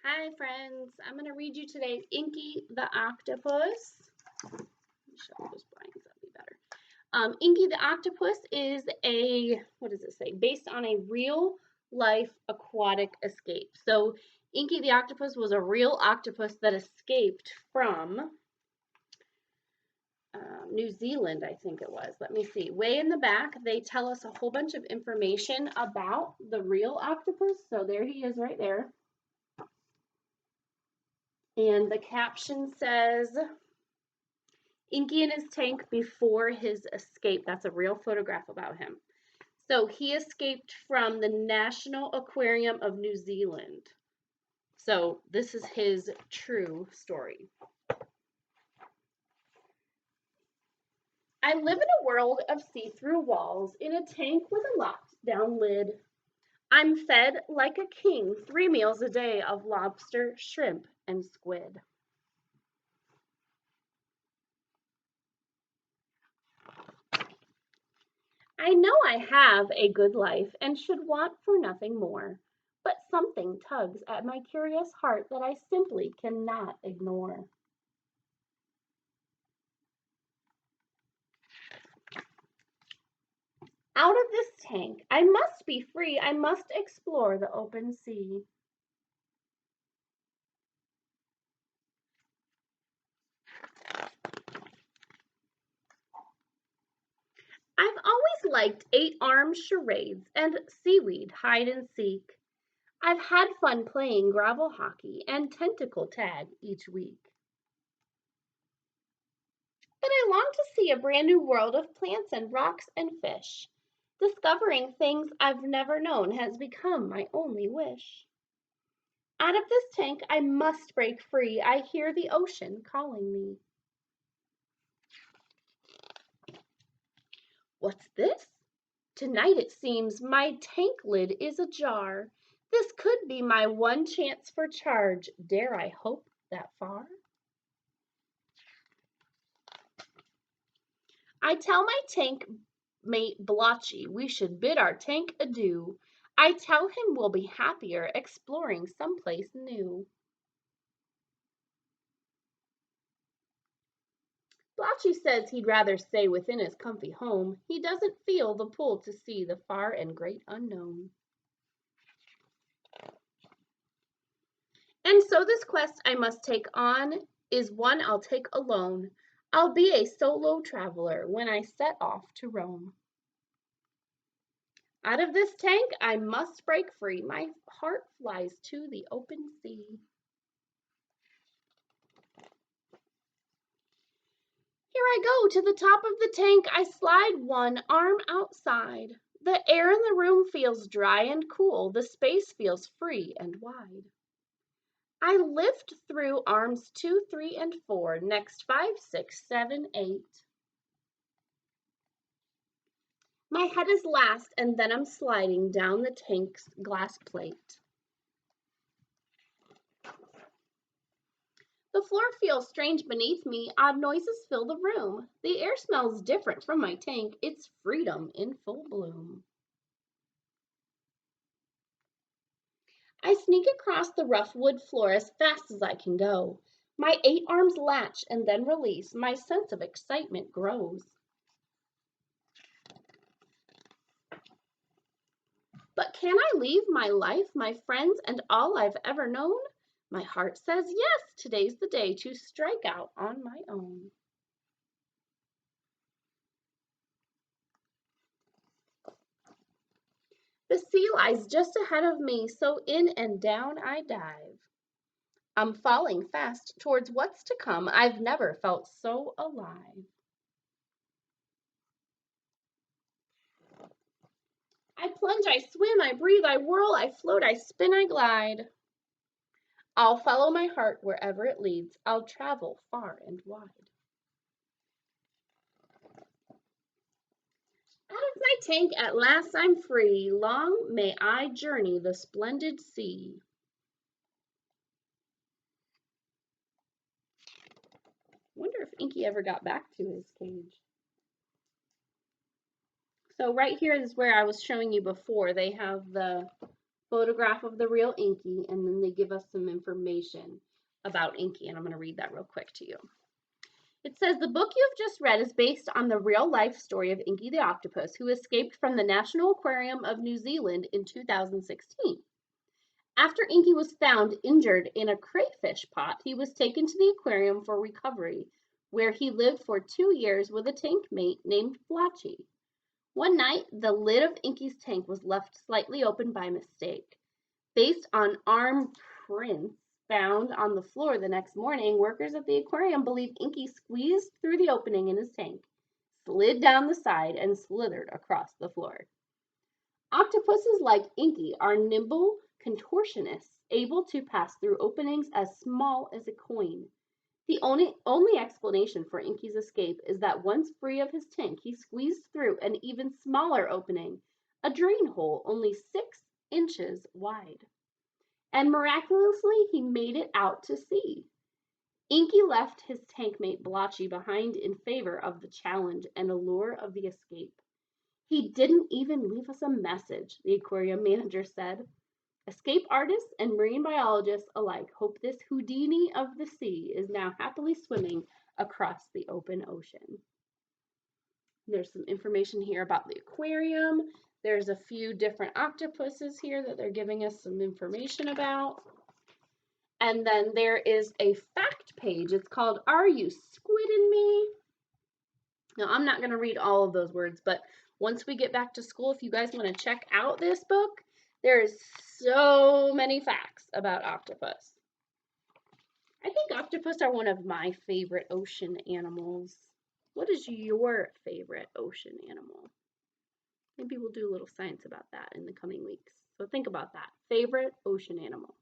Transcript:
Hi friends, I'm going to read you today's Inky the Octopus. Let me shuffle those blinds, that'll be better. Inky the Octopus is what does it say? Based on a real life aquatic escape. So Inky the Octopus was a real octopus that escaped from New Zealand, I think it was. Let me see. Way in the back, they tell us a whole bunch of information about the real octopus. So there he is right there. And the caption says, Inky in his tank before his escape. That's a real photograph about him. So he escaped from the National Aquarium of New Zealand. So this is his true story. I live in a world of see-through walls in a tank with a locked down lid. I'm fed like a king 3 meals a day of lobster, shrimp, and squid. I know I have a good life and should want for nothing more, but something tugs at my curious heart that I simply cannot ignore. Out of this tank, I must be free. I must explore the open sea. I've always liked 8-arm charades and seaweed hide and seek. I've had fun playing gravel hockey and tentacle tag each week. But I long to see a brand new world of plants and rocks and fish. Discovering things I've never known has become my only wish. Out of this tank I must break free. I hear the ocean calling me. What's this? Tonight it seems my tank lid is ajar. This could be my one chance for charge. Dare I hope that far? I tell my tank mate Blotchy we should bid our tank adieu. I tell him we'll be happier exploring someplace new. Blotchy says he'd rather stay within his comfy home. He doesn't feel the pull to see the far and great unknown. And so this quest I must take on is one I'll take alone. I'll be a solo traveler when I set off to roam. Out of this tank I must break free. My heart flies to the open sea. Here I go to the top of the tank. I slide one arm outside. The air in the room feels dry and cool. The space feels free and wide. I lift through arms 2, 3, and 4. Next 5, 6, 7, 8. My head is last, and then I'm sliding down the tank's glass plate. The floor feels strange beneath me. Odd noises fill the room. The air smells different from my tank. It's freedom in full bloom. I sneak across the rough wood floor as fast as I can go. My 8 arms latch and then release. My sense of excitement grows. But can I leave my life, my friends, and all I've ever known? My heart says yes, today's the day to strike out on my own. The sea lies just ahead of me, so in and down I dive. I'm falling fast towards what's to come. I've never felt so alive. I plunge, I swim, I breathe, I whirl, I float, I spin, I glide. I'll follow my heart wherever it leads. I'll travel far and wide. Out of my tank at last I'm free. Long may I journey the splendid sea. Wonder if Inky ever got back to his cage. So right here is where I was showing you before. They have the photograph of the real Inky, and then they give us some information about Inky, and I'm going to read that real quick to you. It says, the book you've just read is based on the real-life story of Inky the Octopus, who escaped from the National Aquarium of New Zealand in 2016. After Inky was found injured in a crayfish pot, he was taken to the aquarium for recovery, where he lived for 2 years with a tank mate named Blotchy. One night, the lid of Inky's tank was left slightly open by mistake. Based on arm prints found on the floor the next morning, workers at the aquarium believe Inky squeezed through the opening in his tank, slid down the side, and slithered across the floor. Octopuses like Inky are nimble contortionists, able to pass through openings as small as a coin. The only explanation for Inky's escape is that once free of his tank, he squeezed through an even smaller opening, a drain hole only 6 inches wide. And miraculously, he made it out to sea. Inky left his tank mate Blotchy behind in favor of the challenge and allure of the escape. He didn't even leave us a message, the aquarium manager said. Escape artists and marine biologists alike hope this Houdini of the sea is now happily swimming across the open ocean. There's some information here about the aquarium. There's a few different octopuses here that they're giving us some information about. And then there is a fact page. It's called, Are You Squidding Me? Now, I'm not going to read all of those words, but once we get back to school, if you guys want to check out this book, there is so many facts about octopus. I think octopus are one of my favorite ocean animals. What is your favorite ocean animal? Maybe we'll do a little science about that in the coming weeks. So think about that. Favorite ocean animal.